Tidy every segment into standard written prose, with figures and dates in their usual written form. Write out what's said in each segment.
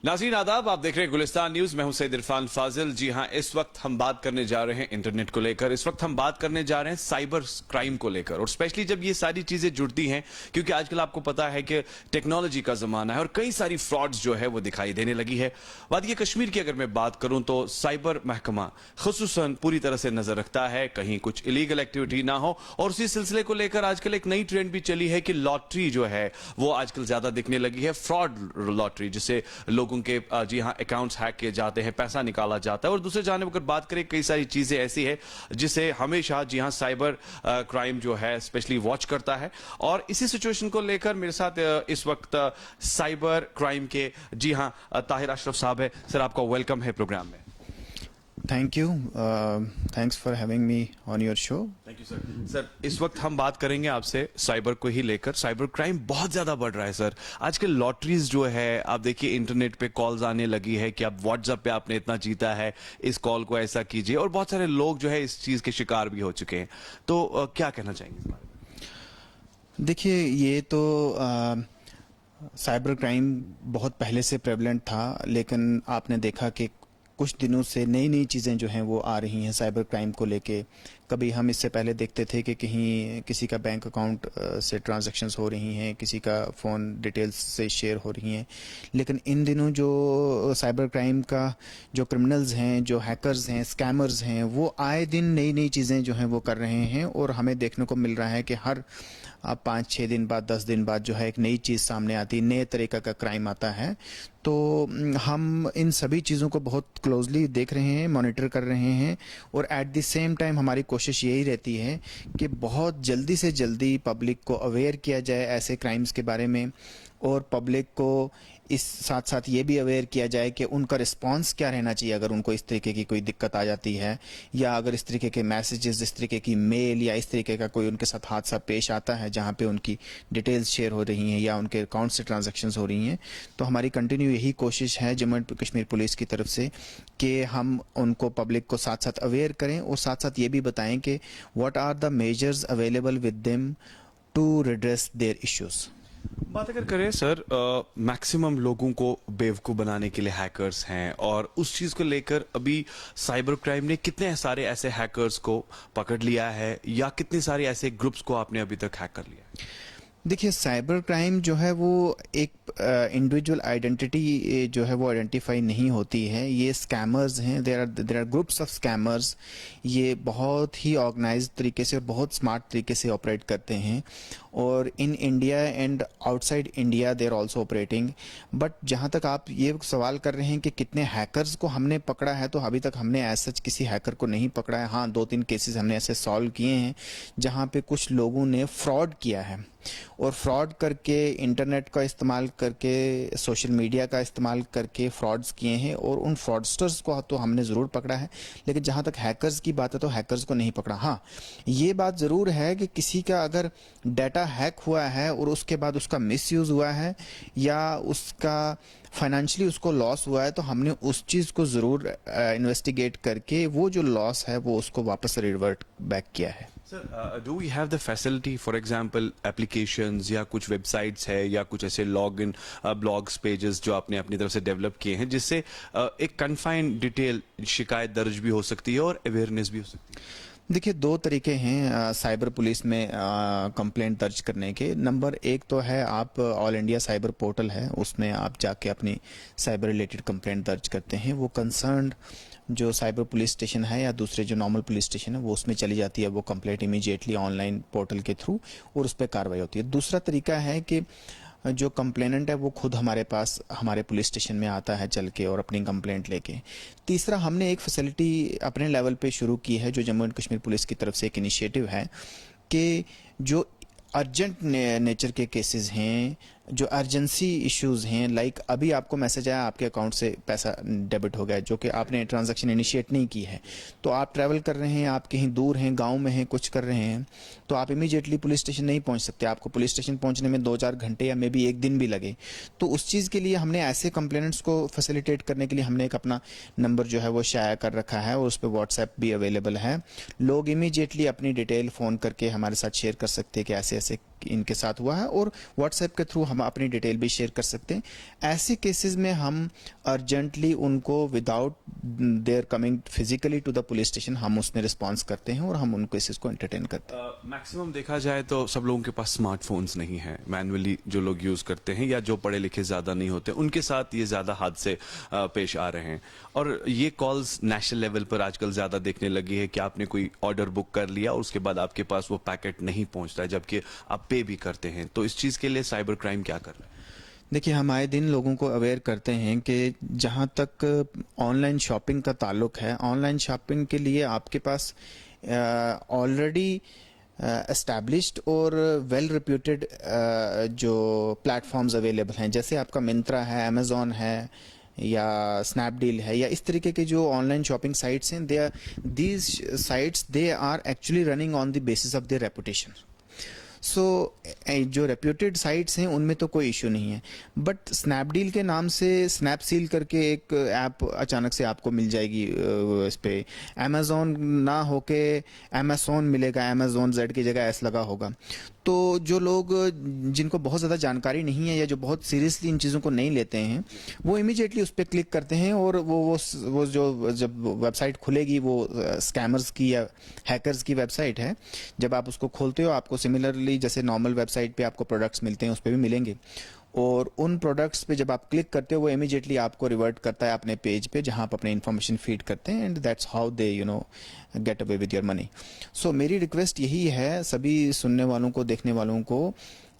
नाज़रीन आदाब, आप देख रहे हैं गुलिस्तान न्यूज। मैं हूं सैयद इरफान फाजिल। जी हां, इस वक्त हम बात करने जा रहे हैं इंटरनेट को लेकर। इस वक्त हम बात करने जा रहे हैं साइबर क्राइम को लेकर, और स्पेशली जब ये सारी चीजें जुड़ती हैं, क्योंकि आजकल आपको पता है कि टेक्नोलॉजी का जमाना है और कई सारी फ्रॉड्स जो है वो दिखाई देने लगी है। वादिया कश्मीर की अगर मैं बात करूं तो साइबर महकमा खुसूसन पूरी तरह से नजर रखता है कहीं कुछ इलीगल एक्टिविटी ना हो। और उसी सिलसिले को लेकर आजकल एक नई ट्रेंड भी चली है कि लॉटरी जो है वो आजकल ज्यादा दिखने लगी है, फ्रॉड लॉटरी, जिसे लोगों के जी हाँ अकाउंट्स हैक किए जाते हैं, पैसा निकाला जाता है। और दूसरे जाने अगर बात करें, कई सारी चीजें ऐसी है जिसे हमेशा जी हाँ साइबर क्राइम जो है स्पेशली वॉच करता है। और इसी सिचुएशन को लेकर मेरे साथ इस वक्त साइबर क्राइम के जी हाँ ताहिर अशरफ साहब है। सर, आपका वेलकम है प्रोग्राम में। Thank you, thanks for having me on your show. Thank you sir. Sir, इस वक्त हम बात करेंगे आपसे साइबर को ही लेकर। साइबर क्राइम बहुत ज्यादा बढ़ रहा है सर। आजकल लॉटरीज जो है, आप देखिए इंटरनेट पे कॉल्स आने लगी है कि आप व्हाट्सएप पे आपने इतना जीता है, इस कॉल को ऐसा कीजिए, और बहुत सारे लोग जो है इस चीज के शिकार भी हो चुके हैं। तो क्या कहना चाहेंगे इस बारे में? देखिए, ये तो साइबर क्राइम बहुत पहले से प्रेवलेंट था, लेकिन आपने देखा कि कुछ दिनों से नई नई चीज़ें जो हैं वो आ रही हैं साइबर क्राइम को लेके। कभी हम इससे पहले देखते थे कि कहीं किसी का बैंक अकाउंट से ट्रांजैक्शंस हो रही हैं, किसी का फ़ोन डिटेल्स से शेयर हो रही हैं। लेकिन इन दिनों जो साइबर क्राइम का जो क्रिमिनल्स हैं, जो हैकर्स हैं, स्कैमर्स हैं, वो आए दिन नई नई चीज़ें जो हैं वो कर रहे हैं। और हमें देखने को मिल रहा है कि हर 5-6 दिन बाद, 10 दिन बाद जो है एक नई चीज़ सामने आती है, नए तरीक़ा का क्राइम आता है। तो हम इन सभी चीज़ों को बहुत क्लोजली देख रहे हैं, मॉनिटर कर रहे हैं। और एट द सेम टाइम हमारी कोशिश यही रहती है कि बहुत जल्दी से जल्दी पब्लिक को अवेयर किया जाए ऐसे क्राइम्स के बारे में, और पब्लिक को इस साथ साथ ये भी अवेयर किया जाए कि उनका रिस्पांस क्या रहना चाहिए अगर उनको इस तरीके की कोई दिक्कत आ जाती है, या अगर इस तरीके के मैसेजेस, इस तरीके की मेल, या इस तरीके का कोई उनके साथ हादसा पेश आता है जहाँ पे उनकी डिटेल्स शेयर हो रही हैं या उनके अकाउंट से ट्रांजैक्शंस हो रही हैं। तो हमारी कंटिन्यू यही कोशिश है जम्मू एंड कश्मीर पुलिस की तरफ से कि हम उनको, पब्लिक को साथ साथ अवेयर करें, और साथ साथ ये भी बताएं कि what are the measures available with them to redress their issues. बात अगर करें सर, मैक्सिमम लोगों को बेवकूफ़ बनाने के लिए हैकर्स हैं, और उस चीज़ को लेकर अभी साइबर क्राइम ने कितने सारे ऐसे हैकर्स को पकड़ लिया है, या कितने सारे ऐसे ग्रुप्स को आपने अभी तक हैक कर लिया है? देखिए, साइबर क्राइम जो है वो एक इंडिविजुअल आइडेंटिटी जो है वो आइडेंटिफाई नहीं होती है। ये स्कैमर्स हैं, there are groups of scammers. ये बहुत ही ऑर्गेनाइज्ड तरीके से और बहुत स्मार्ट तरीके से ऑपरेट करते हैं, और in India and outside India they are also operating. But जहाँ तक आप ये सवाल कर रहे हैं कि कितने हैकर्स को हमने पकड़ा है, तो अभी तक हमने एज सच किसी हैकर को नहीं पकड़ा है। हाँ, 2-3 केसेस हमने ऐसे सॉल्व किए हैं जहाँ पे कुछ लोगों ने फ्रॉड किया है, और फ्रॉड करके, इंटरनेट का इस्तेमाल करके, सोशल मीडिया का इस्तेमाल करके फ्रॉड्स किए हैं, और उन फ्रॉडस्टर्स को तो हमने ज़रूर पकड़ा है। लेकिन जहाँ तक हैकर्स की बात है तो हैकर्स को नहीं पकड़ा। हाँ, ये बात ज़रूर है कि किसी का अगर डाटा हैक हुआ है और उसके बाद उसका मिसयूज़ हुआ है, या उसका फाइनेंशियली उसको लॉस हुआ है, तो हमने उस चीज़ को ज़रूर इन्वेस्टिगेट करके वो जो लॉस है वो उसको वापस रिवर्ट बैक किया है। Sir, do we have the facility, for example applications या कुछ वेबसाइट्स है या कुछ ऐसे लॉग इन ब्लॉग्स पेजेस जो आपने अपनी तरफ से डेवलप किए हैं, जिससे एक कन्फाइंड डिटेल शिकायत दर्ज भी हो सकती है और अवेयरनेस भी हो सकती है? देखिए, 2 तरीके हैं साइबर पुलिस में कंप्लेंट दर्ज करने के। नंबर 1 तो है, आप ऑल इंडिया साइबर पोर्टल है, उसमें आप जाके अपनी साइबर रिलेटेड कंप्लेंट दर्ज करते हैं। वो कंसर्न्ड जो साइबर पुलिस स्टेशन है या दूसरे जो नॉर्मल पुलिस स्टेशन है, वो उसमें चली जाती है वो कंप्लेंट इमीडिएटली ऑनलाइन पोर्टल के थ्रू, और उस पर कार्रवाई होती है। दूसरा तरीका है कि जो कंप्लेनेंट है वो खुद हमारे पास, हमारे पुलिस स्टेशन में आता है चल के और अपनी कंप्लेंट लेके। तीसरा, हमने एक फैसिलिटी अपने लेवल पे शुरू की है जो जम्मू एंड कश्मीर पुलिस की तरफ से एक इनिशिएटिव है, कि जो अर्जेंट नेचर के केसेस हैं, जो अर्जेंसी इश्यूज हैं, लाइक अभी आपको मैसेज आया आपके अकाउंट से पैसा डेबिट हो गया, जो कि आपने ट्रांजैक्शन इनिशिएट नहीं की है, तो आप ट्रैवल कर रहे हैं, आप कहीं दूर हैं, गांव में हैं, कुछ कर रहे हैं, तो आप इमीडिएटली पुलिस स्टेशन नहीं पहुंच सकते। आपको पुलिस स्टेशन पहुंचने में 2-4 घंटे या मे बी 1 दिन भी लगे। तो उस चीज़ के लिए हमने ऐसे कंप्लेनेंट्स को फैसिलिटेट करने के लिए हमने एक अपना नंबर जो है वो शाया कर रखा है, और उस पर व्हाट्सएप भी अवेलेबल है। लोग इमीडिएटली अपनी डिटेल फ़ोन करके हमारे साथ शेयर कर सकते हैं कि ऐसे ऐसे इनके साथ हुआ है, और व्हाट्सएप के थ्रू हम अपनी डिटेल भी शेयर कर सकते हैं। ऐसे केसेस में हम अर्जेंटली उनको without their coming physically to the police station हम उसमें रिस्पॉन्स करते हैं और हम उन केसेस को एंटरटेन करते हैं। मैक्सिमम देखा जाए तो सब लोगों के पास स्मार्टफोन्स नहीं है, मैनुअली जो लोग यूज करते हैं या जो पढ़े लिखे ज्यादा नहीं होते उनके साथ ये ज्यादा हादसे पेश आ रहे हैं। और ये कॉल्स नेशनल लेवल पर आजकल ज्यादा देखने लगी है कि आपने कोई ऑर्डर बुक कर लिया और उसके बाद आपके पास वो पैकेट नहीं पहुंचता है, जबकि आप पे भी करते हैं। तो इस चीज के लिए साइबर क्राइम क्या कर रहा है? देखिए, हम आए दिन लोगों को अवेयर करते हैं कि जहाँ तक ऑनलाइन शॉपिंग का ताल्लुक है, ऑनलाइन शॉपिंग के लिए आपके पास ऑलरेडी एस्टैब्लिश्ड और वेल रिप्यूटेड जो प्लेटफॉर्म्स अवेलेबल हैं, जैसे आपका मिंत्रा है, अमेजोन है या स्नैपडील है, या इस तरीके के जो ऑनलाइन शॉपिंग साइट्स हैं, they are actually running on the basis of their reputation. So जो रेप्यूटेड साइट्स हैं उनमें तो कोई इशू नहीं है, बट स्नैपडील के नाम से स्नैपसील करके एक ऐप अचानक से आपको मिल जाएगी इस पे। अमेजोन ना होके अमेजोन मिलेगा, अमेजोन जेड की जगह एस लगा होगा। तो जो लोग जिनको बहुत ज़्यादा जानकारी नहीं है या जो बहुत सीरियसली इन चीज़ों को नहीं लेते हैं, वो इमीडिएटली उस पर क्लिक करते हैं और वो जो जब वेबसाइट खुलेगी वो स्कैमर्स की या हैकर्स की वेबसाइट है, जब आप उसको खोलते हो आपको सिमिलरली जैसे नॉर्मल वेबसाइट पे आपको प्रोडक्ट्स मिलते हैं उस पर भी मिलेंगे, और उन प्रोडक्ट्स पे जब आप क्लिक करते हो वो इमीडिएटली आपको रिवर्ट करता है अपने पेज पे जहां आप अपने इन्फॉर्मेशन फीड करते हैं, and that's how they get away with your money. So मेरी रिक्वेस्ट यही है सभी सुनने वालों को, देखने वालों को,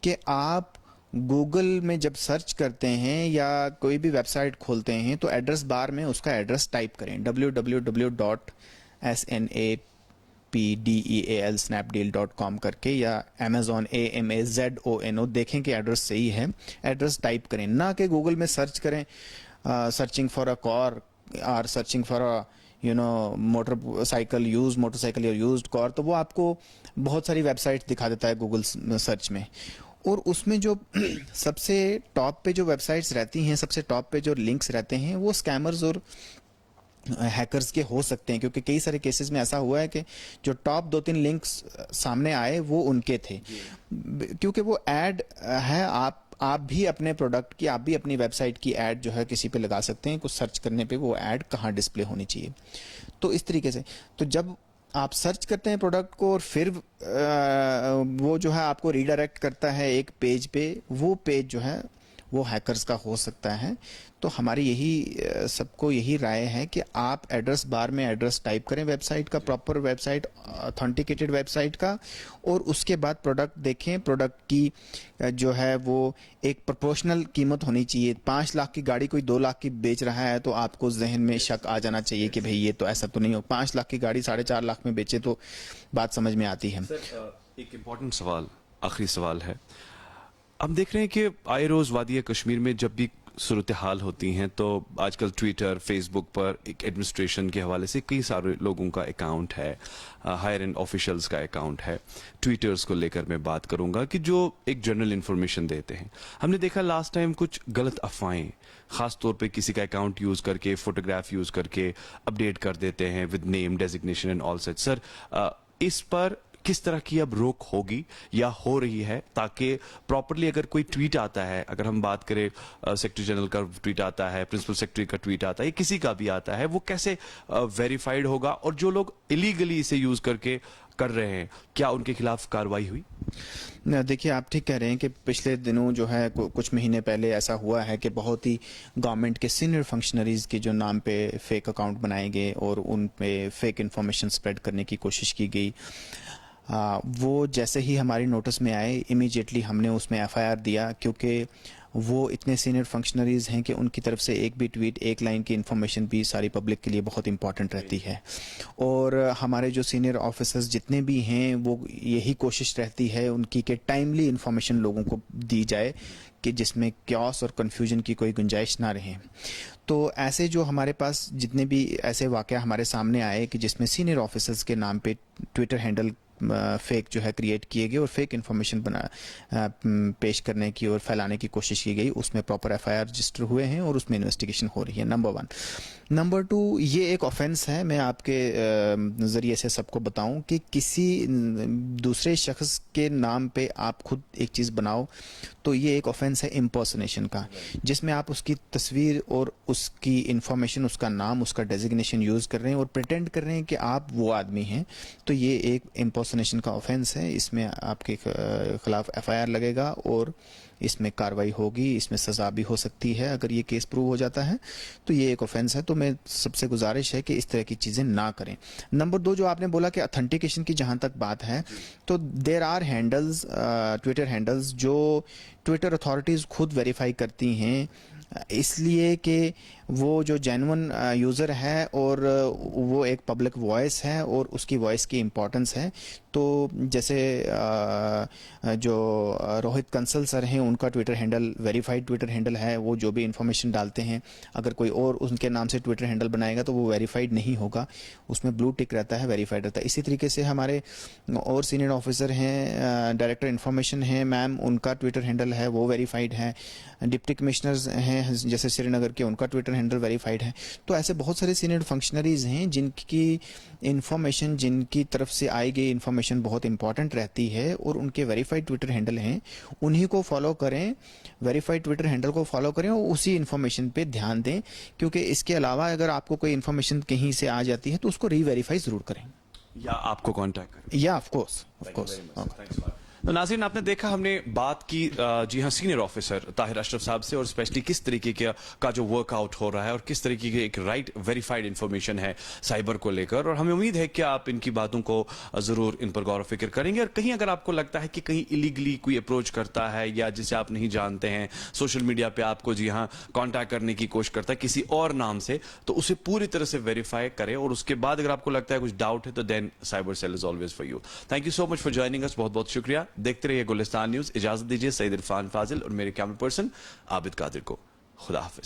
कि आप गूगल में जब सर्च करते हैं या कोई भी वेबसाइट खोलते हैं तो एड्रेस बार में उसका एड्रेस टाइप करें www.snapdeal.com करके, या Amazon AMAZON, देखें कि एड्रेस सही है, एड्रेस टाइप करें, ना कि गूगल में सर्च करें सर्चिंग फॉर अ कार और सर्चिंग फॉर अ मोटरसाइकिल या यूज्ड कार। तो वो आपको बहुत सारी वेबसाइट दिखा देता है गूगल सर्च में, और उसमें जो सबसे टॉप पे जो वेबसाइट्स रहती हैं, सबसे टॉप पे जो लिंक्स रहते हैं, वो स्कैमर्स और हैकर्स के हो सकते हैं, क्योंकि कई सारे केसेस में ऐसा हुआ है कि जो टॉप 2-3 लिंक्स सामने आए वो उनके थे, क्योंकि वो ऐड है। आप भी अपने प्रोडक्ट की, आप भी अपनी वेबसाइट की ऐड जो है किसी पे लगा सकते हैं, कुछ सर्च करने पे वो ऐड कहाँ डिस्प्ले होनी चाहिए। तो इस तरीके से, तो जब आप सर्च करते हैं प्रोडक्ट को और फिर वो जो है आपको रीडायरेक्ट करता है एक पेज पे, वो पेज जो है वो हैकर्स का हो सकता है। तो हमारी यही सबको यही राय है कि आप एड्रेस बार में एड्रेस टाइप करें वेबसाइट का, प्रॉपर वेबसाइट, ऑथेंटिकेटेड वेबसाइट का, और उसके बाद प्रोडक्ट देखें। प्रोडक्ट की जो है वो एक प्रोपोर्शनल कीमत होनी चाहिए। 5 लाख की गाड़ी कोई 2 लाख की बेच रहा है तो आपको जहन में शक आ जाना चाहिए कि भाई ये तो ऐसा तो नहीं हो। 5 लाख की गाड़ी 4.5 लाख में बेचे तो बात समझ में आती है। सर, एक इम्पोर्टेंट सवाल, आखिरी सवाल है। हम देख रहे हैं कि आए रोज वादी कश्मीर में जब भी सूरत हाल होती हैं तो आजकल ट्विटर, फेसबुक पर एक एडमिनिस्ट्रेशन के हवाले से कई सारे लोगों का अकाउंट है, हायर एंड ऑफिशियल्स का अकाउंट है। ट्विटर्स को लेकर मैं बात करूंगा कि जो एक जनरल इंफॉर्मेशन देते हैं। हमने देखा लास्ट टाइम कुछ गलत अफवाहें, खास तौर पे किसी का अकाउंट यूज करके, फोटोग्राफ यूज करके अपडेट कर देते हैं with name, designation and all such. Sir, इस पर किस तरह की अब रोक होगी या हो रही है, ताकि प्रॉपरली अगर कोई ट्वीट आता है, अगर हम बात करें सेक्रेटरी जनरल का ट्वीट आता है, प्रिंसिपल सेक्रेटरी का ट्वीट आता है, किसी का भी आता है, वो कैसे वेरीफाइड होगा, और जो लोग इलीगली इसे यूज करके कर रहे हैं क्या उनके खिलाफ कार्रवाई हुई? देखिए, आप ठीक कह रहे हैं कि पिछले दिनों जो है कुछ महीने पहले ऐसा हुआ है कि बहुत ही गवर्नमेंट के सीनियर फंक्शनरीज के जो नाम पे फेक अकाउंट बनाए गए और उन पे फेक इंफॉर्मेशन स्प्रेड करने की कोशिश की गई। वो जैसे ही हमारी नोटिस में आए इमीडिएटली हमने उसमें एफआईआर दिया, क्योंकि वो इतने सीनियर फंक्शनरीज हैं कि उनकी तरफ से एक भी ट्वीट, एक लाइन की इन्फॉर्मेशन भी सारी पब्लिक के लिए बहुत इंपॉर्टेंट रहती है। और हमारे जो सीनियर ऑफिसर्स जितने भी हैं वो यही कोशिश रहती है उनकी कि टाइमली इन्फॉर्मेशन लोगों को दी जाए कि जिसमें क्योस और कन्फ्यूजन की कोई गुंजाइश ना रहे। तो ऐसे जो हमारे पास जितने भी ऐसे वाक़या हमारे सामने आए कि जिसमें सीनियर ऑफिसर्स के नाम पे ट्विटर हैंडल फेक जो है क्रिएट किए गए और फेक इन्फॉर्मेशन पेश करने की और फैलाने की कोशिश की गई, उसमें प्रॉपर एफआईआर रजिस्टर हुए हैं और उसमें इन्वेस्टिगेशन हो रही है, नंबर 1। नंबर 2, ये एक ऑफेंस है, मैं आपके ज़रिए से सबको बताऊं कि किसी दूसरे शख्स के नाम पे आप खुद एक चीज़ बनाओ, तो ये एक ऑफेंस है इम्पर्सनेशन का, जिसमें आप उसकी तस्वीर और उसकी इंफॉर्मेशन, उसका नाम, उसका डेजिग्नेशन यूज़ कर रहे हैं और प्रिटेंड कर रहे हैं कि आप वो आदमी हैं, तो ये एक इम्पर्सनेशन का ऑफेंस है। इसमें आपके खिलाफ एफआईआर लगेगा और इसमें कार्रवाई होगी, इसमें सज़ा भी हो सकती है अगर ये केस प्रूव हो जाता है, तो ये एक ऑफेंस है। तो मैं सबसे गुजारिश है कि इस तरह की चीज़ें ना करें। नंबर 2, जो आपने बोला कि ऑथेंटिकेशन की जहाँ तक बात है, तो there are handles, Twitter handles जो ट्विटर अथॉरिटीज़ खुद वेरीफाई करती हैं, इसलिए कि वो जो जेन्युइन यूज़र है और वो एक पब्लिक वॉइस है और उसकी वॉइस की इम्पोर्टेंस है। तो जैसे जो रोहित कंसल सर हैं, उनका Twitter handle verified Twitter handle है, वो जो भी इंफॉर्मेशन डालते हैं, अगर कोई और उनके नाम से ट्विटर हैंडल बनाएगा तो वो वेरीफाइड नहीं होगा, उसमें ब्लू टिक रहता है, वेरीफाइड रहता है। इसी तरीके से हमारे और सीनियर ऑफिसर हैं, डायरेक्टर इंफॉर्मेशन हैं मैम, उनका ट्विटर हैंडल है, वो वेरीफाइड है। डिप्टी कमिश्नर्स हैं जैसे श्रीनगर के, उनका ट्विटर हैंडल वेरीफाइड है। तो ऐसे बहुत सारे सीनियर फंक्शनरीज हैं जिनकी इंफॉर्मेशन, जिनकी तरफ से आई गई इंफॉर्मेशन बहुत इंपॉर्टेंट रहती है और उनके वेरीफाइड ट्विटर हैंडल हैं, उन्हीं को फॉलो करें, वेरीफाइड ट्विटर हैंडल को फॉलो करें और उसी इंफॉर्मेशन पे ध्यान दें, क्योंकि इसके अलावा अगर आपको कोई इंफॉर्मेशन कहीं से आ जाती है तो उसको रीवेरीफाई जरूर करें या आपको कांटेक्ट करें। या ऑफ कोर्स तो नाज़रीन, आपने देखा, हमने बात की जी हाँ सीनियर ऑफिसर ताहिर अशरफ साहब से, और स्पेशली किस तरीके का जो वर्कआउट हो रहा है और किस तरीके की एक राइट वेरीफाइड इंफॉर्मेशन है साइबर को लेकर, और हमें उम्मीद है कि आप इनकी बातों को जरूर इन पर गौर फिक्र करेंगे। और कहीं अगर आपको लगता है कि कहीं इलीगली कोई अप्रोच करता है या जिसे आप नहीं जानते हैं, सोशल मीडिया पे आपको जी हाँ कॉन्टैक्ट करने की कोशिश करता है किसी और नाम से, तो उसे पूरी तरह से वेरीफाई करें और उसके बाद अगर आपको लगता है कुछ डाउट है तो then cyber cell is always for you. Thank you so much for joining us, बहुत बहुत शुक्रिया। देखते रहिए गुलिस्तान न्यूज। इजाजत दीजिए सईद इरफान फाजिल और मेरे कैमरा पर्सन आबिद कादिर को। खुदा हाफिज।